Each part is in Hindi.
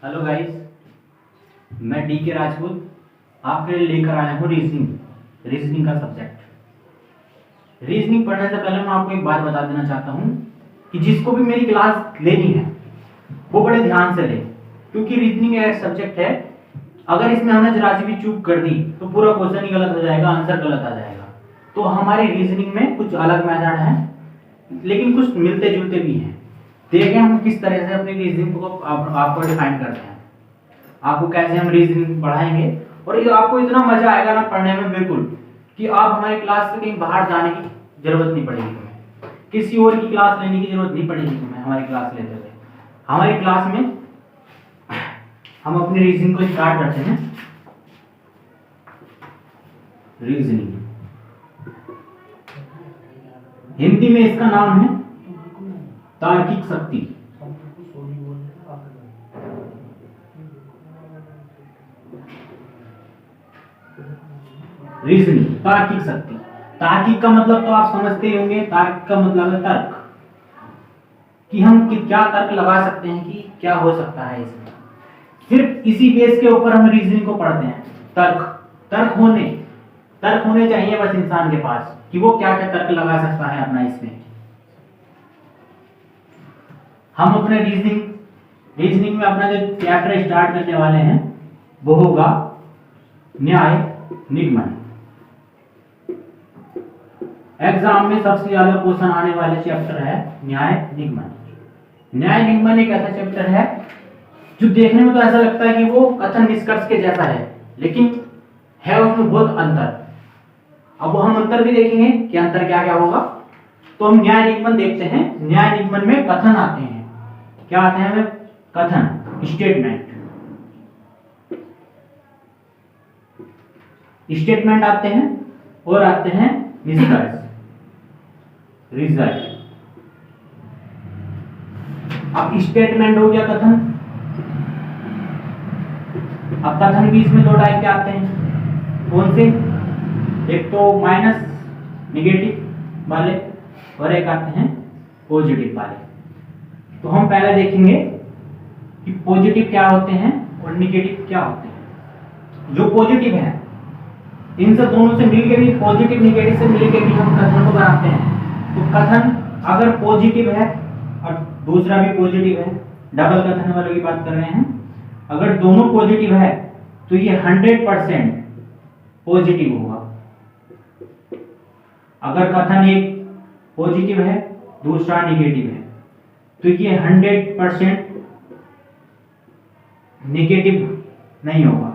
हेलो गाइस, मैं डी के राजपूत आपके लिए लेकर आया हूँ रीजनिंग का सब्जेक्ट। रीजनिंग पढ़ने से पहले मैं आपको एक बात बता देना चाहता हूँ कि जिसको भी मेरी क्लास लेनी है वो बड़े ध्यान से ले, क्योंकि रीजनिंग एक सब्जेक्ट है। अगर इसमें हमने जरा सी भी चूक कर दी तो पूरा क्वेश्चन ही गलत हो जाएगा, आंसर गलत आ जाएगा। तो हमारी रीजनिंग में कुछ अलग मेथड है, लेकिन कुछ मिलते जुलते भी हैं। देखें हम किस तरह से अपनी रीजनिंग को आपको डिफाइन करते हैं, आपको कैसे हम रीजनिंग पढ़ाएंगे। और ये आपको इतना मजा आएगा ना पढ़ने में, बिल्कुल कि आप हमारी क्लास से कहीं बाहर जाने की जरूरत नहीं पड़ेगी, तुम्हें किसी और की क्लास लेने की जरूरत नहीं पड़ेगी। तुम्हें हमारी क्लास लेते हुए हमारी क्लास में हम अपनी रीजनिंग को स्टार्ट करते हैं। रीजनिंग हिंदी में इसका नाम है तार्किक शक्ति। रीजनिंग तार्किक शक्ति। तार्किक का मतलब तो आप समझते ही होंगे, तार्क का मतलब है तर्क, कि हम क्या तर्क लगा सकते हैं कि क्या हो सकता है इसमें। सिर्फ इसी बेस के ऊपर हम रीजनिंग को पढ़ते हैं। तर्क होने चाहिए बस इंसान के पास कि वो क्या क्या तर्क लगा सकता है अपना इसमें। हम अपने रीजनिंग में अपना जो चैप्टर स्टार्ट करने वाले हैं वो होगा न्याय निगमन। एग्जाम में सबसे ज्यादा क्वेश्चन आने वाले चैप्टर है न्याय निगमन। न्याय निगमन एक ऐसा चैप्टर है जो देखने में तो ऐसा लगता है कि वो कथन निष्कर्ष के जैसा है, लेकिन है उसमें बहुत अंतर। अब वो हम अंतर भी देखेंगे कि अंतर क्या क्या होगा। तो हम न्याय निगमन देखते हैं। न्याय निगमन में कथन आते हैं। क्या आते हैं हमें? कथन, स्टेटमेंट आते हैं और आते हैं निष्कर्ष, रिजल्ट। अब स्टेटमेंट हो गया कथन। अब कथन भी इसमें दो टाइप के आते हैं। कौन से? एक तो माइनस निगेटिव वाले और एक आते हैं पॉजिटिव वाले। तो हम पहले देखेंगे कि पॉजिटिव क्या होते हैं और निगेटिव क्या होते हैं। जो पॉजिटिव है इनसे दोनों से मिलकर भी, पॉजिटिव निगेटिव से मिलकर भी हम कथन को बनाते हैं। तो कथन अगर पॉजिटिव है और दूसरा भी पॉजिटिव है, डबल कथन वालों की बात कर रहे हैं, अगर दोनों पॉजिटिव है तो ये 100% पॉजिटिव होगा। अगर कथन एक पॉजिटिव है दूसरा निगेटिव है तो ये 100% निगेटिव नहीं होगा।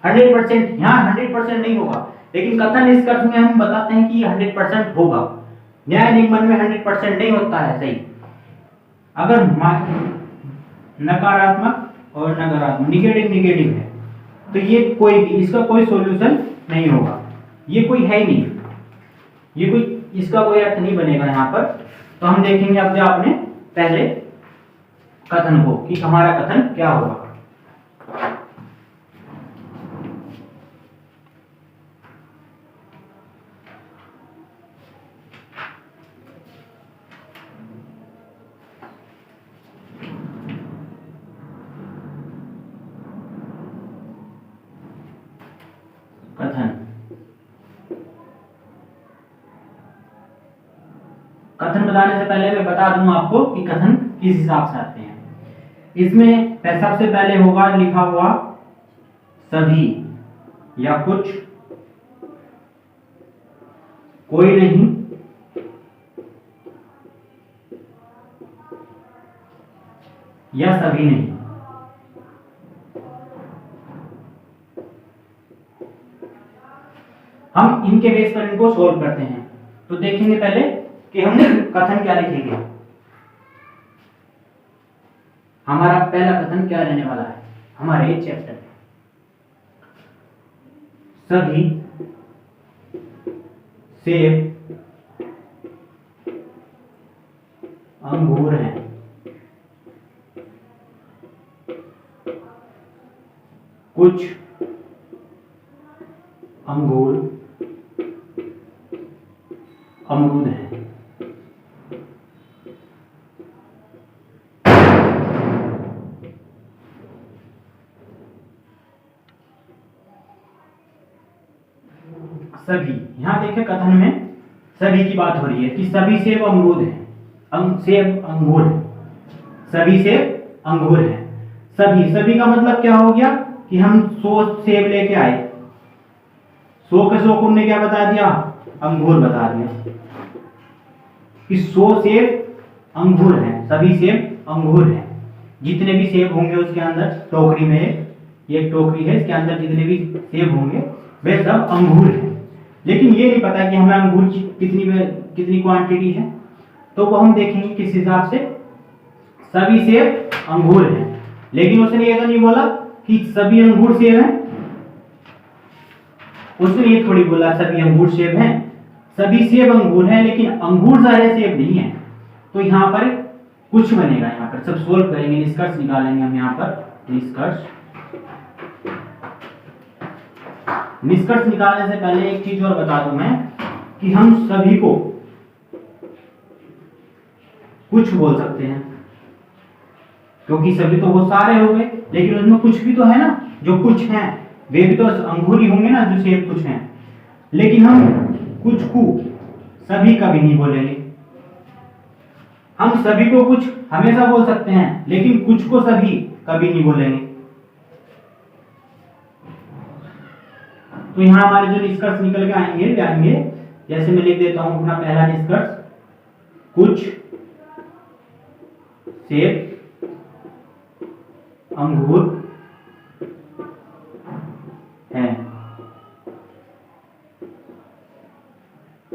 100% यहाँ 100% नहीं होगा, लेकिन कथन निष्कर्ष में हम बताते हैं कि ये 100% होगा। न्याय निगमन में 100% नहीं होता है सही। अगर नकारात्मक और नकारात्मक, निगेटिव है तो ये कोई भी, इसका कोई सॉल्यूशन नहीं होगा। ये कोई है ही नहीं, ये कोई, इसका कोई अर्थ नहीं बनेगा यहाँ पर। तो हम देखेंगे अब जो आपने पहले कथन को कि हमारा कथन क्या होगा। कथन बताने से पहले मैं बता दूं आपको कि कथन किस हिसाब से आते हैं। इसमें सबसे पहले होगा लिखा हुआ सभी या कुछ, कोई नहीं, या सभी नहीं। हम इनके बेस पर इनको सोल्व करते हैं। तो देखेंगे पहले कि हमने कथन क्या लिखेंगे। हमारा पहला कथन क्या रहने वाला है हमारे चैप्टर में? सभी सेब अंगूर हैं। कुछ अंगूर अमरूद हैं। सभी, यहाँ देखिए कथन में सभी की बात हो रही है कि सभी सेब अमरूद हैं, सेब अंगूर है, सभी सेब अंगूर है। सभी का मतलब क्या हो गया कि हम 100 सेब लेके आए, 100 के 100 को हमने क्या बता दिया, अंगूर बता दिया कि 100 सेब अंगूर हैं, सभी सेब अंगूर हैं। जितने भी सेब होंगे उसके अंदर टोकरी में, ये एक टोकरी है, इसके अंदर जितने भी सेब होंगे वे सब अंगूर हैं। लेकिन ये नहीं पता कि हमें अंगूर की कितनी क्वांटिटी है, तो वो हम देखेंगे किस हिसाब से। सभी सेब अंगूर हैं, लेकिन उसने ये तो नहीं बोला कि सभी अंगूर सेब हैं, उसने ये थोड़ी बोला सभी अंगूर सेब हैं। सभी सेब अंगूर हैं लेकिन अंगूर सारे सेब नहीं है। तो यहाँ पर कुछ बनेगा, यहाँ पर सब सोल्व करेंगे, निष्कर्ष निकालेंगे हम यहाँ पर। निष्कर्ष निकालने से पहले एक चीज और बता दूं मैं कि हम सभी को कुछ बोल सकते हैं, क्योंकि सभी तो वो सारे हो गए, लेकिन उनमें कुछ भी तो है ना, जो कुछ हैं वे भी तो अंगूर ही होंगे ना, जो सेब कुछ हैं। लेकिन हम कुछ को सभी कभी नहीं बोलेंगे। हम सभी को कुछ हमेशा बोल सकते हैं, लेकिन कुछ को सभी कभी नहीं बोलेंगे। तो यहां हमारे जो निष्कर्ष निकल के आएंगे, जैसे मैं लिख देता हूं अपना पहला निष्कर्ष, कुछ सेब अंगूर हैं।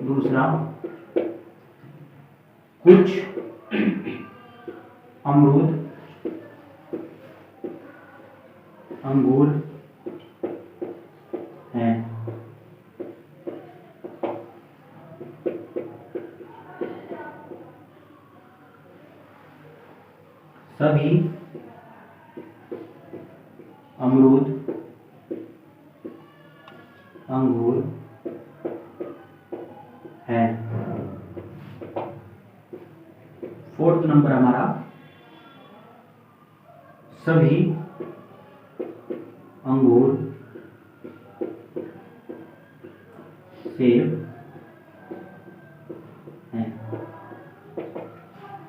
दूसरा, कुछ अमरूद अंगूर हैं। सभी अमरूद अंगूर है। 4th नंबर हमारा, सभी अंगूर सेब हैं।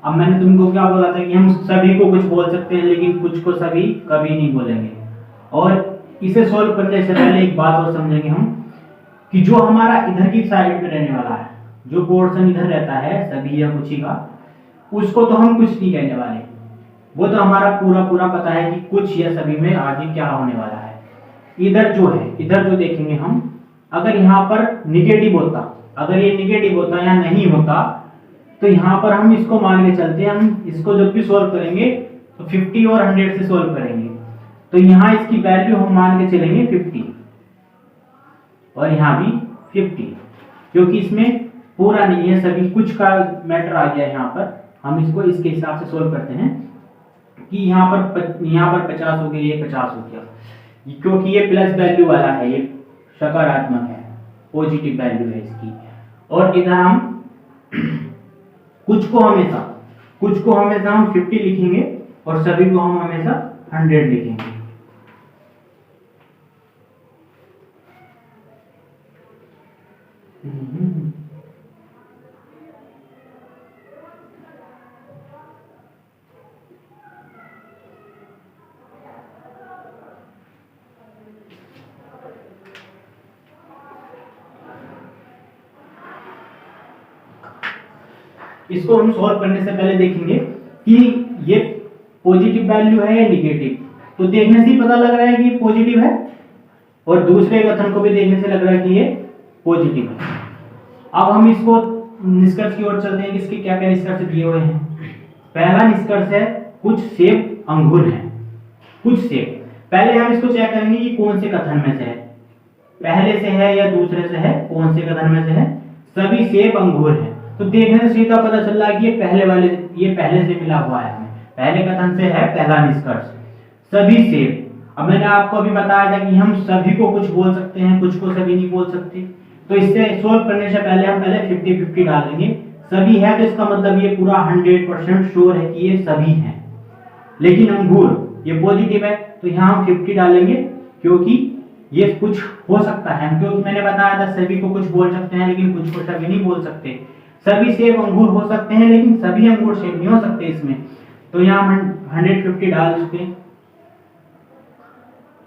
अब मैंने तुमको क्या बोला था कि हम सभी को कुछ बोल सकते हैं, लेकिन कुछ को सभी कभी नहीं बोलेंगे। और इसे सॉल्व करने से पहले एक बात और समझेंगे हम कि जो हमारा इधर की साइड में रहने वाला है, जो पोर्शन इधर रहता है सभी या कुछ ही का, उसको तो हम कुछ नहीं कहने वाले। वो तो हमारा पूरा पता है कि कुछ या सभी में आगे क्या होने वाला है। इधर जो देखेंगे हम, अगर यहाँ पर निगेटिव होता, अगर ये निगेटिव होता या नहीं होता, तो यहाँ पर हम इसको मान के चलते हैं, हम इसको जब भी सोल्व करेंगे तो 50 और 100 से सोल्व करेंगे। तो यहाँ इसकी वैल्यू हम मान के चलेंगे 50 और यहाँ भी 50, क्योंकि इसमें पूरा नहीं है, सभी कुछ का मैटर आ गया यहाँ पर। हम इसको इसके हिसाब से सोल्व करते हैं कि यहाँ पर 50 हो गया, ये 50 हो गया, क्योंकि ये प्लस वैल्यू वाला है, ये सकारात्मक है, पॉजिटिव वैल्यू है इसकी। और इधर हम कुछ को हमेशा हम 50 लिखेंगे और सभी को हम हमेशा 100 लिखेंगे। इसको हम सॉल्व करने से पहले देखेंगे कि ये पॉजिटिव वैल्यू है या निगेटिव। तो देखने से ही पता लग रहा है कि पॉजिटिव है, और दूसरे कथन को भी देखने से लग रहा है कि ये पॉजिटिव है। अब हम इसको निष्कर्ष की ओर चलते हैं कि इसके क्या क्या निष्कर्ष दिए हुए हैं। पहला निष्कर्ष है कुछ सेब अंगूर हैं। कुछ सेब, पहले हम इसको चेक करेंगे कि कौन से कथन में से है, पहले से है या दूसरे से है, कौन से कथन में से है। सभी सेब अंगूर हैं, तो देखने से सीधा पता चल रहा है कि ये पहले से मिला हुआ है, हमें पहले कथन से है पहला निष्कर्ष सभी सेब। अब मैंने आपको अभी बताया था कि हम सभी को कुछ बोल सकते हैं, कुछ को सभी नहीं बोल सकते। तो इससे सोल्व करने से पहले हम पहले 50-50 डालेंगे। सभी है तो इसका मतलब ये पूरा 100% श्योर है कि ये सभी हैं। लेकिन अंगूर ये पॉजिटिव है, तो यहाँ हम 50 डालेंगे, क्योंकि ये कुछ हो सकता है, क्योंकि मैंने बताया था सभी को कुछ बोल सकते हैं लेकिन कुछ को सभी नहीं बोल सकते। सभी सेब अंगूर हो सकते हैं लेकिन सभी अंगूर सेब नहीं हो सकते इसमें। तो यहाँ हम 150 डाल चुके।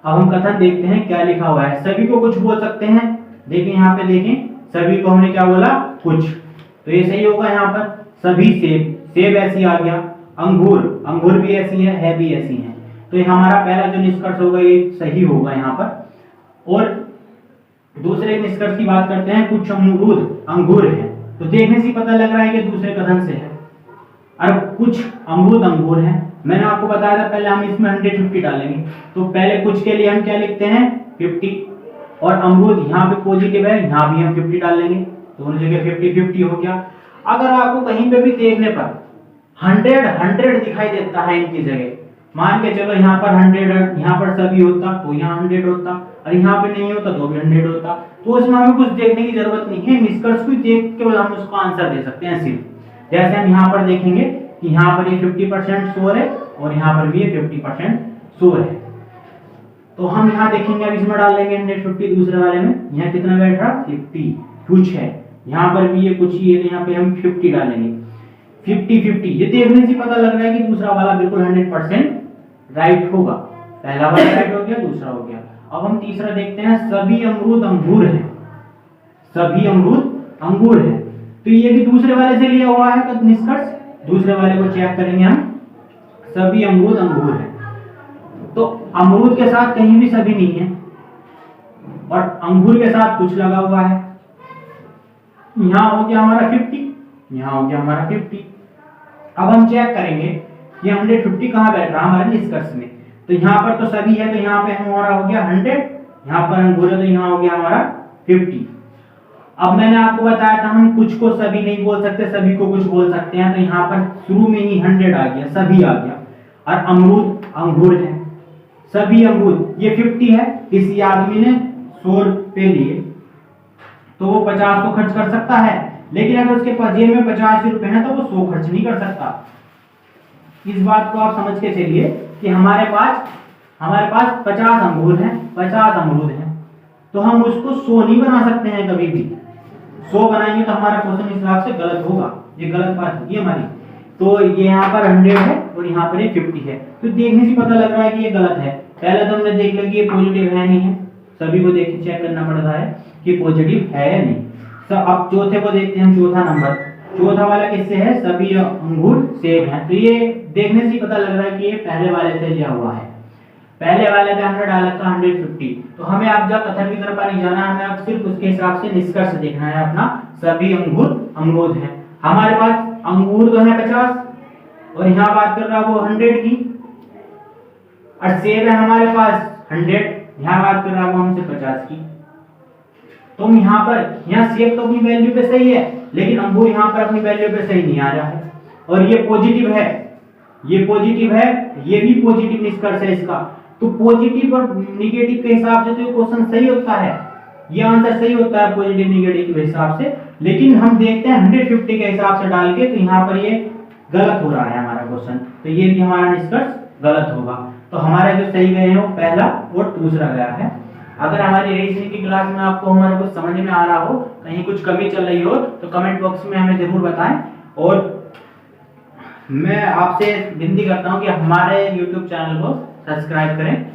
अब हम कथन देखते हैं क्या लिखा हुआ है। सभी को कुछ बोल सकते हैं, देखिए यहाँ पे देखें, सभी को हमने क्या बोला, कुछ, तो ये सही होगा। यहाँ पर सभी सेब, सेब ऐसी आ गया, अंगूर, अंगूर भी ऐसी है भी ऐसी है, तो ये हमारा पहला जो निष्कर्ष होगा ये सही होगा यहाँ पर। और दूसरे निष्कर्ष की बात करते हैं, कुछ अमरूद अंगूर है, तो देखने से पता लग रहा है कि दूसरे कथन से है। और कुछ अमरूद अंगूर है, मैंने आपको बताया था पहले हम इसमें 150 डालेंगे, तो पहले कुछ के लिए हम क्या लिखते हैं 50, और अमरूद यहाँ पे पॉजिटिव है, यहाँ भी हम 50 डाल लेंगे, दोनों जगह 50-50 हो गया। अगर आपको कहीं पे भी देखने पर 100 दिखाई देता है इनकी जगह, मान के चलो यहाँ पर 100, यहाँ पर सभी होता तो यहाँ 100 होता, और यहाँ पे नहीं होता तो भी 100 होता, तो उसमें हमें कुछ देखने की जरूरत नहीं है, निष्कर्ष को देख के हम उसका आंसर दे सकते हैं सिर्फ। जैसे हम यहाँ पर देखेंगे कि यहाँ पर ये 50% श्योर है और यहाँ पर भी ये 50% श्योर है, तो हम यहाँ देखेंगे, अब इसमें डाल लेंगे 150 दूसरे वाले में, यहाँ कितना बैठ रहा 50, कुछ है, यहाँ पर भी ये कुछ ही है, तो यहाँ पे हम 50 डालेंगे, 50-50। ये देखने से पता लग रहा है कि दूसरा वाला बिल्कुल 100% राइट होगा, पहला वाला राइट हो गया, दूसरा हो गया। अब हम तीसरा देखते हैं, सभी अमरूद अंगूर है, सभी अमरूद अंगूर है, तो ये भी दूसरे वाले से लिया हुआ है तो निष्कर्ष, दूसरे वाले को चेक करेंगे हम, सभी अमरूद अंगूर है, तो अमरूद के साथ कहीं भी सभी नहीं है और अंगूर के साथ कुछ लगा हुआ है, यहाँ हो गया हमारा 50, यहाँ हो गया हमारा 50। अब हम चेक करेंगे ये 150 कहाँ बैठ रहा है हमारे निष्कर्ष में, तो यहाँ पर तो सभी है, तो यहाँ पे हमारा हो गया 100, यहाँ पर अंगूर है तो यहाँ हो गया हमारा 50। अब मैंने आपको बताया था हम कुछ को सभी नहीं बोल सकते, सभी को कुछ बोल सकते हैं, तो यहाँ पर शुरू में ही 100 आ गया, सभी आ गया, और अमरूद अंगूर है, सभी अमरूद, ये 50 है, किसी आदमी ने 100 रुपए लिए तो वो 50 तो खर्च कर सकता है, लेकिन अगर उसके पास जेब में 50 रुपए हैं तो वो 100 खर्च नहीं कर सकता। इस बात को आप समझ के चलिए कि हमारे पास 50 अंगूर हैं, 50 अमरूद हैं, तो हम उसको 100 नहीं बना सकते हैं कभी भी, 100 बनाएंगे तो हमारा क्वेश्चन इस हिसाब से गलत होगा, ये गलत बात होगी हमारी। तो ये यहाँ पर 100 है और यहाँ पर ये 50 है, तो देखने से पता लग रहा है कि ये गलत है। पहले तो हमने देख लिया कि ये पॉजिटिव है नहीं है, सभी को देख चेक करना पड़ता है कि पॉजिटिव है या नहीं। तो अब चौथे को देखते हैं हम, चौथा नंबर, चौथा वाला किससे है, सभी अंगूर सेब हैं, तो ये देखने से पता लग रहा है कि ये पहले वाले से लिया हुआ है, पहले वाले पे हमने डाला था 150, तो हमें अब जब कथन की तरफ नहीं जाना, हमें अब सिर्फ उसके हिसाब से निष्कर्ष देखना है अपना, सभी अंगूर अमरूद हैं। हमारे पास अंगूर तो है 50 और यहाँ बात कर रहा वो 100 की, और सेब है हमारे पास 100, यहाँ बात कर रहा वो हमसे 50 की, तो हम यहाँ सेब तो अपनी वैल्यू पे सही है, लेकिन अंगूर यहाँ पर अपनी वैल्यू पे सही नहीं आ रहा है, और ये पॉजिटिव है, ये पॉजिटिव है, ये भी पॉजिटिव निष्कर्ष है इसका, तो पॉजिटिव और निगेटिव के हिसाब से तो ये क्वेश्चन सही होता है, ये आंसर सही होता है पॉजिटिव निगेटिव के हिसाब से, लेकिन हम देखते हैं 150 के हिसाब से डाल के, तो यहाँ पर ये गलत हो रहा है हमारा क्वेश्चन, तो ये भी हमारा निष्कर्ष गलत होगा। तो हमारे जो सही गए हैं वो पहला और दूसरा गया है। अगर हमारी रीजनिंग की क्लास में आपको हमारा कुछ समझ में आ रहा हो, कहीं कुछ कमी चल रही हो, तो कमेंट बॉक्स में हमें जरूर बताएं, और मैं आपसे विनती करता हूं कि हमारे YouTube चैनल को सब्सक्राइब करें।